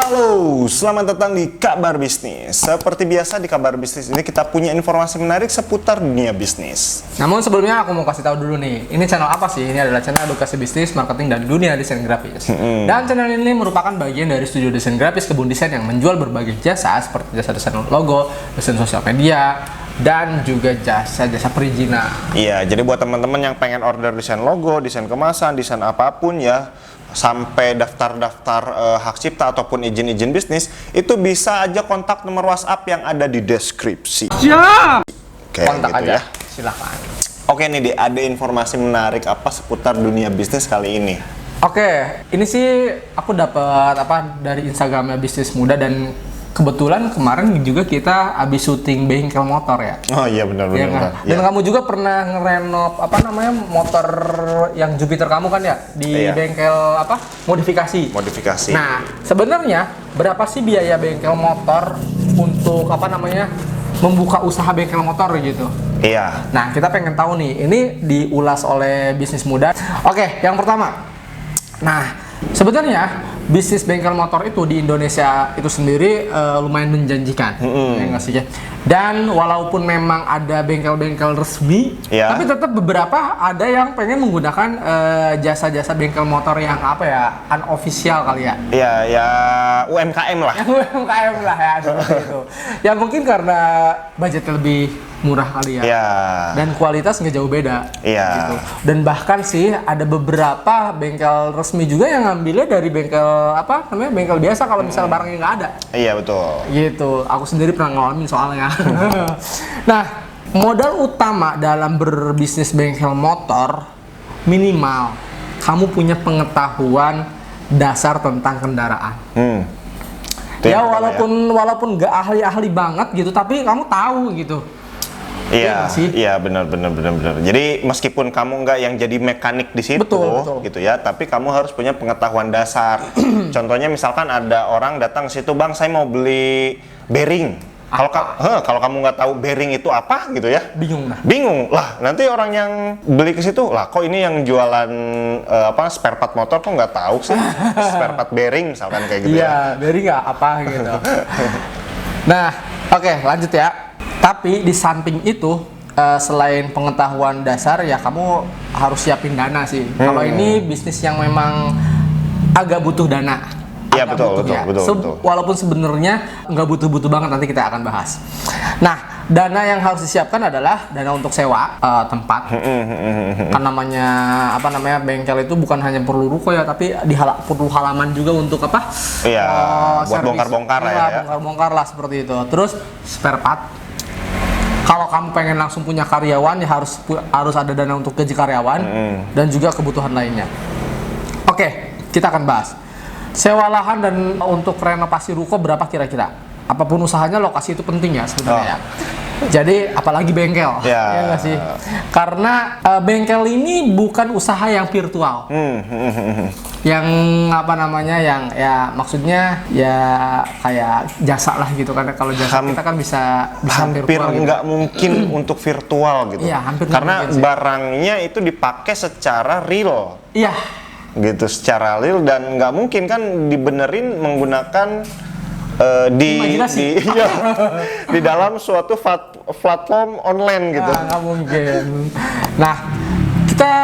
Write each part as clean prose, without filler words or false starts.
Halo, selamat datang di Kabar Bisnis. Seperti biasa di Kabar Bisnis ini kita punya informasi menarik seputar dunia bisnis. Namun sebelumnya aku mau kasih tahu dulu nih, ini channel apa sih? Ini adalah channel edukasi bisnis, marketing, dan dunia desain grafis. Dan channel ini merupakan bagian dari studio desain grafis Kebun Desain yang menjual berbagai jasa seperti jasa desain logo, desain sosial media, dan juga jasa-jasa perizinan. Iya, jadi buat teman-teman yang pengen order desain logo, desain kemasan, desain apapun ya, sampai daftar-daftar hak cipta ataupun izin-izin bisnis, itu bisa aja kontak nomor WhatsApp yang ada di deskripsi. Siap! Oke, Kontak gitu aja, ya. silahkan. Oke nih, Di, ada informasi menarik apa seputar dunia bisnis kali ini? Oke, ini sih aku dapat dari Instagramnya Bisnis Muda, dan kebetulan kemarin juga kita habis syuting bengkel motor ya. Oh iya, benar-benar. Iya kan? Dan kamu juga pernah ngerenov motor yang Jupiter kamu kan ya di bengkel modifikasi. Modifikasi. Nah, sebenarnya berapa sih biaya bengkel motor untuk membuka usaha bengkel motor gitu? Iya. Nah, kita pengen tahu nih, ini diulas oleh Bisnis Muda. Oke, yang pertama. Nah, sebenarnya bisnis bengkel motor itu di Indonesia itu sendiri lumayan menjanjikan, ya nggak sih ya? Dan walaupun memang ada bengkel-bengkel resmi, tapi tetap beberapa ada yang pengen menggunakan jasa-jasa bengkel motor yang unofficial kali ya? Iya, ya UMKM lah. UMKM lah ya, seperti itu. Ya mungkin karena budgetnya lebih murah kali ya, dan kualitas nggak jauh beda, gitu. Dan bahkan sih ada beberapa bengkel resmi juga yang ngambilnya dari bengkel bengkel biasa kalau misalnya barangnya nggak ada. Iya betul. Gitu. Aku sendiri pernah ngalamin soalnya. Nah, modal utama dalam berbisnis bengkel motor minimal kamu punya pengetahuan dasar tentang kendaraan. Ya walaupun nggak ahli-ahli banget gitu, tapi kamu tahu gitu. Iya, benar. Jadi meskipun kamu nggak yang jadi mekanik di situ, betul. Gitu ya, tapi kamu harus punya pengetahuan dasar. Contohnya misalkan ada orang datang ke situ, Bang, saya mau beli bearing. Kalau kamu nggak tahu bearing itu apa gitu ya, bingung lah. Nanti orang yang beli ke situ lah, kok ini yang jualan spare part motor kok nggak tahu sih spare part bearing misalkan kayak gitu. Iya, bearing nggak apa gitu. Nah, oke, lanjut ya. Tapi di samping itu, selain pengetahuan dasar ya kamu harus siapin dana sih. Kalau ini bisnis yang memang agak butuh dana. Iya betul. Walaupun sebenarnya nggak butuh banget, nanti kita akan bahas. Nah, dana yang harus disiapkan adalah dana untuk sewa tempat. Kan namanya bengkel itu bukan hanya perlu ruko ya, tapi perlu halaman juga untuk buat bongkar-bongkar lah ya. Bongkar-bongkar lah seperti itu. Terus spare part. Kalau kamu pengen langsung punya karyawan ya harus ada dana untuk gaji karyawan dan juga kebutuhan lainnya. Oke, kita akan bahas. Sewa lahan dan untuk renovasi ruko berapa kira-kira? Apapun usahanya, lokasi itu penting ya sebenarnya. Jadi apalagi bengkel, ya nggak sih? Karena bengkel ini bukan usaha yang virtual, yang yang maksudnya ya kayak jasa lah gitu. Karena kalau jasa kita kan bisa hampir virtual, nggak mungkin untuk virtual gitu. Iya, hampir karena barangnya itu dipakai secara real. Iya. Gitu, secara real, dan nggak mungkin kan dibenerin menggunakan di dalam suatu platform online gitu. Nggak mungkin. Nah, kita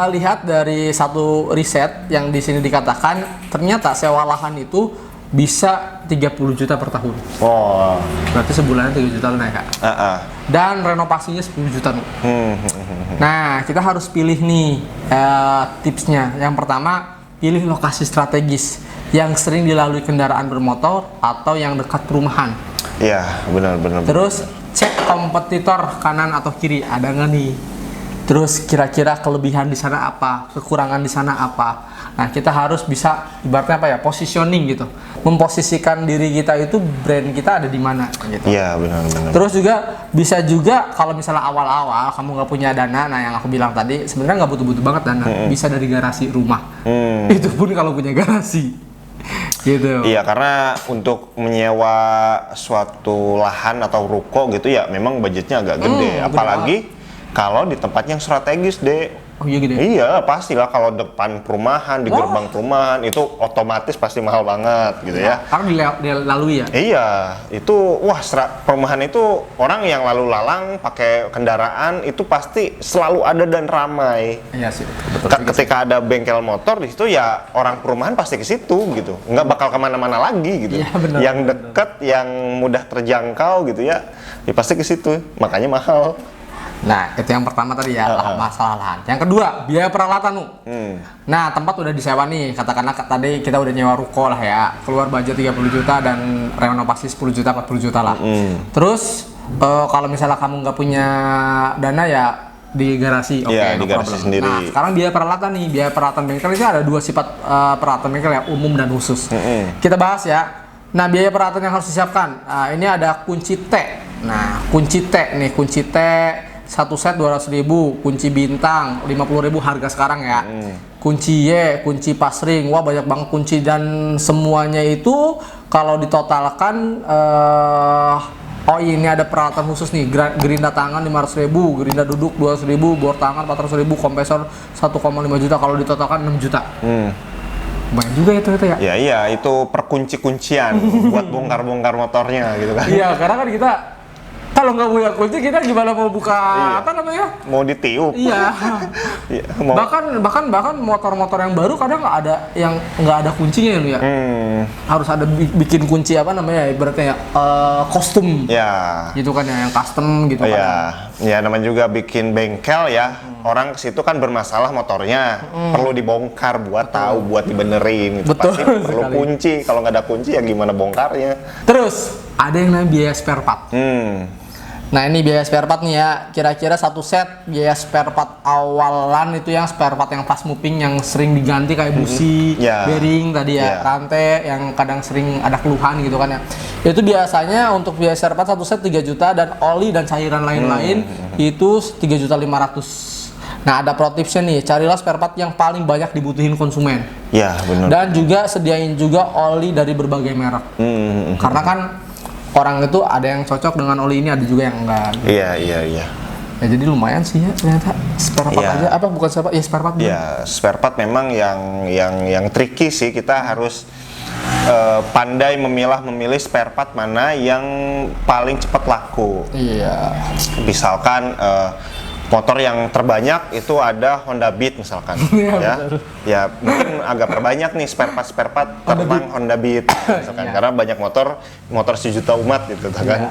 lihat dari satu riset yang di sini dikatakan ternyata sewa lahan itu bisa 30 juta per tahun. Oh. Berarti sebulannya 3 juta naik, Kak. Dan renovasinya 10 juta. Nah, kita harus pilih nih tipsnya. Yang pertama, pilih lokasi strategis yang sering dilalui kendaraan bermotor atau yang dekat perumahan. Iya, benar. Terus cek kompetitor kanan atau kiri, ada nggak nih? Terus kira-kira kelebihan di sana apa, kekurangan di sana apa. Nah, kita harus bisa ibaratnya positioning gitu. Memposisikan diri kita itu, brand kita ada di mana gitu. Iya, benar. Terus juga bisa juga kalau misalnya awal-awal kamu nggak punya dana, nah yang aku bilang tadi sebenarnya nggak butuh banget dana. Bisa dari garasi rumah. Itu pun kalau punya garasi. Gitu. Iya, karena untuk menyewa suatu lahan atau ruko gitu ya memang budgetnya agak gede, apalagi kalau di tempat yang strategis deh. Oh iya gitu ya? Iya, pastilah kalau depan perumahan, di gerbang perumahan itu otomatis pasti mahal banget gitu ya. Karena dilalui ya? Iya, itu perumahan itu orang yang lalu lalang pakai kendaraan itu pasti selalu ada dan ramai. Iya sih, betul. Ketika ada bengkel motor di situ ya orang perumahan pasti ke situ gitu, nggak bakal kemana-mana lagi gitu. Iya, benar, yang deket, yang mudah terjangkau gitu ya pasti ke situ, makanya mahal. Nah, itu yang pertama tadi ya, masalah lahan. Yang kedua, biaya peralatan, Nah, tempat udah disewa nih, katakanlah tadi kita udah nyewa ruko lah ya, keluar budget 30 juta dan renovasi 10 juta, 40 juta lah. Terus, kalau misalnya kamu nggak punya dana ya di garasi, di garasi sendiri. Nah, sekarang biaya peralatan nih, biaya peralatan bengkel itu ada dua sifat peralatan bengkel ya, umum dan khusus. Kita bahas ya. Nah, biaya peralatan yang harus disiapkan, ini ada kunci T. Nah, kunci T nih, kunci T satu set 200.000, kunci bintang 50.000 harga sekarang ya. Kunci Y, kunci pasring, wah banyak banget kunci dan semuanya itu kalau ditotalkan ini ada peralatan khusus nih, gerinda tangan 500.000, gerinda duduk 200.000, bor tangan 400.000, kompresor 1,5 juta, kalau ditotalkan 6 juta. Banyak juga itu ya? Iya, itu perkunci-kuncian buat bongkar-bongkar motornya gitu kan. Iya, karena kan kita kalau nggak punya kunci kita gimana mau buka apa namanya? Mau ditiup. Iya. bahkan motor-motor yang baru kadang nggak ada yang nggak ada kuncinya ya. Harus ada bikin kunci apa namanya ibaratnya kostum. Ya. Gitu kan ya, yang custom gitu kan. Ya namanya juga bikin bengkel ya. Orang ke situ kan bermasalah motornya, perlu dibongkar buat tahu, buat dibenerin. Gitu. Betul. Pasti perlu kunci. Kalau nggak ada kunci ya gimana bongkarnya? Terus ada yang namanya biaya spare part. Nah, ini biaya spare part nih ya, kira-kira satu set biaya spare part awalan itu yang spare part yang fast moving yang sering diganti kayak busi, bearing tadi ya, rantai yang kadang sering ada keluhan gitu kan ya. Itu biasanya untuk biaya spare part satu set 3 juta dan oli dan cairan lain-lain itu 3.500.000. Nah, ada pro tipsnya nih, carilah spare part yang paling banyak dibutuhin konsumen. Ya, benar. Dan juga sediain juga oli dari berbagai merek. Karena kan orang itu ada yang cocok dengan oli ini, ada juga yang enggak. Iya. Ya jadi lumayan sih ya ternyata spare part aja. Apa bukan spare part? Ya spare part. Iya, spare part memang yang tricky sih. Kita harus pandai memilih spare part mana yang paling cepat laku. Iya. Misalkan motor yang terbanyak itu ada Honda Beat misalkan, ya mungkin agak terbanyak nih spare part tentang Honda Beat misalkan, karena banyak motor sejuta umat gitu kan.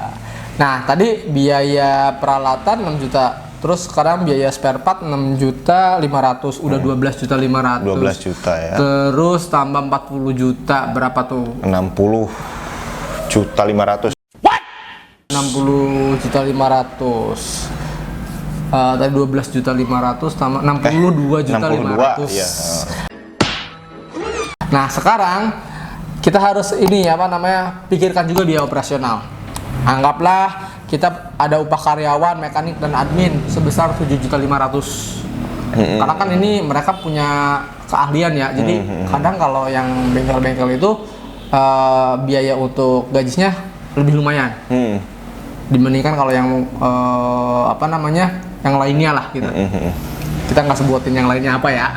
Nah tadi biaya peralatan 6 juta, terus sekarang biaya spare part 6.500.000, udah 12.500.000. 12 juta ya. Terus tambah 40 juta, berapa tuh? 60.500.000. 60.500.000. Tadi 12.500.000 tambah 62.500.000. Iya. Nah sekarang kita harus pikirkan juga biaya operasional. Anggaplah kita ada upah karyawan, mekanik dan admin sebesar 7.500.000. Karena kan ini mereka punya keahlian ya. Jadi kadang kalau yang bengkel-bengkel itu biaya untuk gajinya lebih lumayan. Dibandingkan kalau yang yang lainnya lah gitu. Kita nggak sebutin yang lainnya apa ya.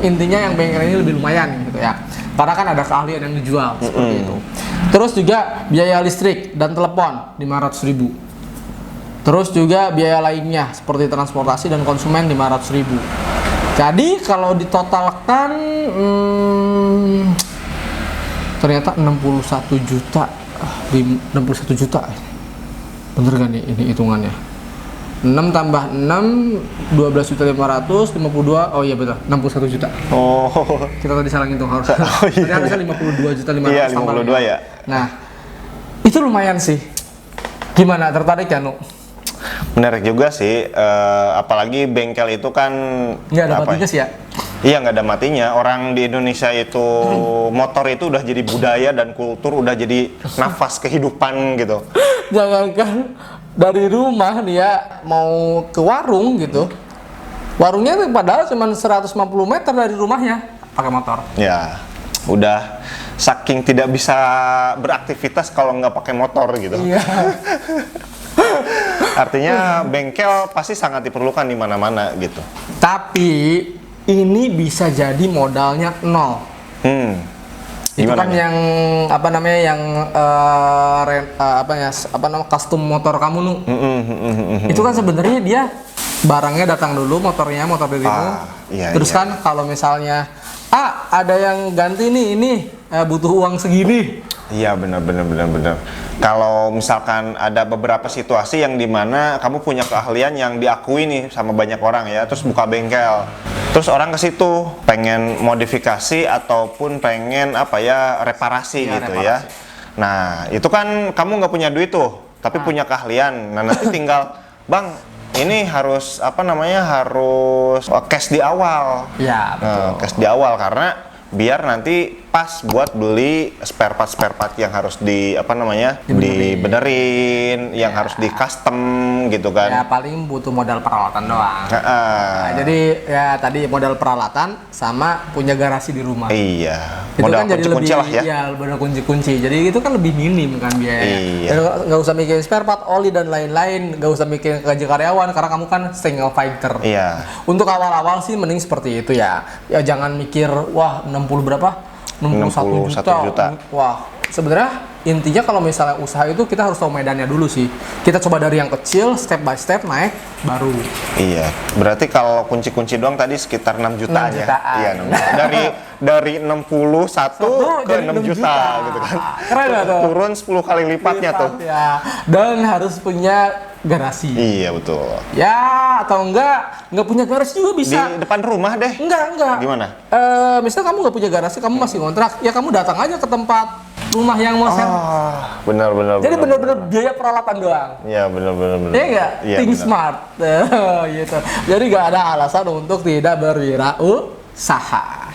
Intinya yang bengkel ini lebih lumayan gitu ya. Karena kan ada keahlian yang dijual seperti itu. Terus juga biaya listrik dan telepon 500.000. Terus juga biaya lainnya seperti transportasi dan konsumen 500.000. Jadi kalau ditotalkan ternyata 61 juta. 61 juta. Bener gak nih ini hitungannya? 6 tambah 6 12.500.000, 52, oh iya betul, 61 juta. Oh. Kita tadi salah ngitung harus. Tadi harusnya 52.500.000 iya, 52 ya. Nah, itu lumayan sih. Gimana, tertarik ya, Nu? Menarik juga sih, apalagi bengkel itu kan nggak ada matinya sih ya? Iya, nggak ada matinya. Orang di Indonesia itu motor itu udah jadi budaya dan kultur, udah jadi nafas kehidupan gitu. Jangankan dari rumah dia mau ke warung gitu, warungnya padahal cuma 150 meter dari rumahnya pakai motor. Ya, udah saking tidak bisa beraktivitas kalau nggak pakai motor gitu. Iya. Artinya bengkel pasti sangat diperlukan di mana-mana gitu. Tapi ini bisa jadi modalnya nol. Itu kan nih? Yang apa namanya yang custom motor kamu nu. Itu kan sebenarnya dia barangnya datang dulu, motor dirimu. Terus kan kalau misalnya ada yang ganti nih, ini butuh uang segini. Iya, benar. Kalau misalkan ada beberapa situasi yang dimana kamu punya keahlian yang diakui nih sama banyak orang ya, terus buka bengkel, terus orang ke situ pengen modifikasi ataupun pengen reparasi gitu reparasi. Ya. Nah itu kan kamu nggak punya duit tuh, tapi punya keahlian. Nah nanti tinggal bang, ini harus harus cash di awal. Ya, betul. Cash di awal karena biar nanti pas buat beli spare part yang harus dibenerin, yang harus di custom gitu kan. Ya paling butuh modal peralatan doang. Nah, jadi ya tadi modal peralatan sama punya garasi di rumah. Iya. Itu Modal kan jadi kunci-kunci lebih, lah ya. Iya, modal kunci-kunci. Jadi itu kan lebih minim kan biayanya. Iya. Nggak usah mikirin spare part, oli dan lain-lain. Nggak usah mikirin gaji karyawan karena kamu kan single fighter. Iya. Untuk awal-awal sih mending seperti itu ya. Ya jangan mikir wah 61 juta. Wah, sebenarnya intinya kalau misalnya usaha itu kita harus tahu medannya dulu sih. Kita coba dari yang kecil, step by step naik baru. Iya. Berarti kalau kunci-kunci doang tadi sekitar 6 jutaan ya. Iya, 6 juta. Dari 61 ke 6 juta gitu kan. Keren gak tuh? Turun 10 kali lipatnya tuh. Ya. Dan harus punya garasi. Iya, betul. Ya, atau nggak punya garasi juga bisa. Di depan rumah deh. Enggak. Gimana? Misalnya kamu nggak punya garasi, kamu masih kontrak, ya kamu datang aja ke tempat rumah yang mau servis. Benar. Jadi benar-benar biaya peralatan doang. Iya, benar. Iya nggak? Iya, Think bener. smart. Gitu. Jadi nggak ada alasan untuk tidak berwirausaha.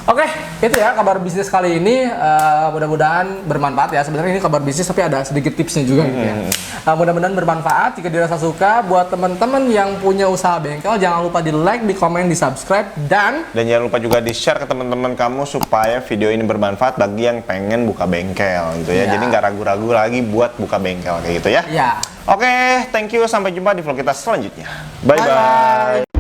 Oke, itu ya kabar bisnis kali ini. Mudah-mudahan bermanfaat ya. Sebenarnya ini kabar bisnis tapi ada sedikit tipsnya juga gitu ya. Mudah-mudahan bermanfaat. Jika dirasa suka, buat teman-teman yang punya usaha bengkel, jangan lupa di like, di komen, di subscribe, dan jangan lupa juga di share ke teman-teman kamu supaya video ini bermanfaat bagi yang pengen buka bengkel gitu ya. Iya. Jadi nggak ragu-ragu lagi buat buka bengkel kayak gitu ya. ya. Oke, thank you. Sampai jumpa di vlog kita selanjutnya. Bye-bye.